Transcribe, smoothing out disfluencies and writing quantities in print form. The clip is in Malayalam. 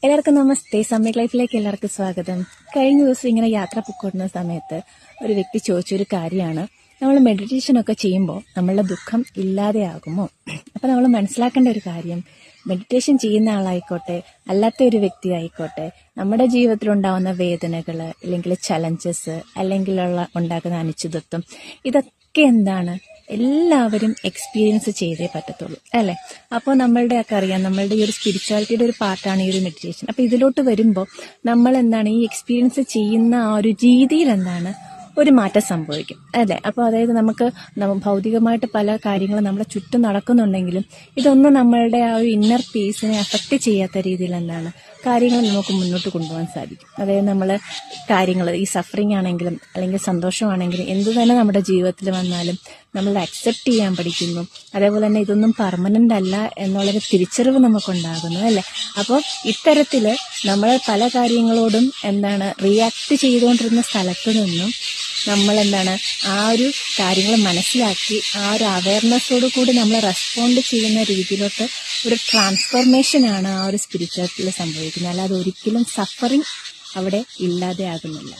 എല്ലാവർക്കും നമസ്തേ. സമ്യക് ലൈഫിലേക്ക് എല്ലാവർക്കും സ്വാഗതം. കഴിഞ്ഞ ദിവസം ഇങ്ങനെ യാത്ര പൊക്കോടുന്ന സമയത്ത് ഒരു വ്യക്തി ചോദിച്ചൊരു കാര്യമാണ്, നമ്മൾ മെഡിറ്റേഷനൊക്കെ ചെയ്യുമ്പോൾ നമ്മളുടെ ദുഃഖം ഇല്ലാതെയാകുമോ? അപ്പം നമ്മൾ മനസ്സിലാക്കേണ്ട ഒരു കാര്യം, മെഡിറ്റേഷൻ ചെയ്യുന്ന ആളായിക്കോട്ടെ അല്ലാത്ത ഒരു വ്യക്തി ആയിക്കോട്ടെ, നമ്മുടെ ജീവിതത്തിലുണ്ടാകുന്ന വേദനകൾ അല്ലെങ്കിൽ ചലഞ്ചസ് അല്ലെങ്കിൽ ഉണ്ടാകുന്ന അനിശ്ചിതത്വം, ഇതൊക്കെ എന്താണ്, എല്ലാവരും എക്സ്പീരിയൻസ് ചെയ്തേ പറ്റത്തുള്ളൂ അല്ലേ? അപ്പോൾ നമ്മളുടെ ഒക്കെ അറിയാം, നമ്മളുടെ ഈ ഒരു സ്പിരിച്വാലിറ്റിയുടെ ഒരു പാർട്ടാണ് ഈ ഒരു മെഡിറ്റേഷൻ. അപ്പോൾ ഇതിലോട്ട് വരുമ്പോൾ നമ്മൾ എന്താണ്, ഈ എക്സ്പീരിയൻസ് ചെയ്യുന്ന ആ ഒരു രീതിയിൽ എന്താണ് ഒരു മാറ്റം സംഭവിക്കും അല്ലേ? അപ്പോൾ അതായത് നമുക്ക് ഭൗതികമായിട്ട് പല കാര്യങ്ങളും നമ്മുടെ ചുറ്റും നടക്കുന്നുണ്ടെങ്കിലും ഇതൊന്നും നമ്മളുടെ ആ ഒരു ഇന്നർ പീസിനെ അഫക്റ്റ് ചെയ്യാത്ത രീതിയിൽ എന്താണ് കാര്യങ്ങൾ നമുക്ക് മുന്നോട്ട് കൊണ്ടുപോകാൻ സാധിക്കും. അതായത് നമ്മൾ കാര്യങ്ങൾ, ഈ സഫറിങ് ആണെങ്കിലും അല്ലെങ്കിൽ സന്തോഷമാണെങ്കിലും എന്ത് തന്നെ നമ്മുടെ ജീവിതത്തിൽ വന്നാലും നമ്മൾ അക്സെപ്റ്റ് ചെയ്യാൻ പഠിക്കുന്നു. അതേപോലെ തന്നെ ഇതൊന്നും പെർമനൻ്റ് അല്ല എന്നുള്ളൊരു തിരിച്ചറിവ് നമുക്കുണ്ടാകുന്നു അല്ലേ? അപ്പോൾ ഇത്തരത്തിൽ നമ്മൾ പല കാര്യങ്ങളോടും എന്താണ് റിയാക്ട് ചെയ്തുകൊണ്ടിരുന്ന സ്ഥലത്ത് നിന്നും നമ്മൾ എന്താണ് ആ ഒരു കാര്യങ്ങൾ മനസ്സിലാക്കി ആ ഒരു അവയർനെസ്സോട് കൂടി നമ്മൾ റെസ്പോണ്ട് ചെയ്യുന്ന രീതിയിലോട്ട് ഒരു ട്രാൻസ്ഫോർമേഷനാണ് ആ ഒരു സ്പിരിച്വാലിറ്റിയിൽ സംഭവിക്കുന്നത്. അല്ലാതെ ഒരിക്കലും സഫറിങ് അവിടെ ഇല്ലാതെ ആകുന്നില്ല.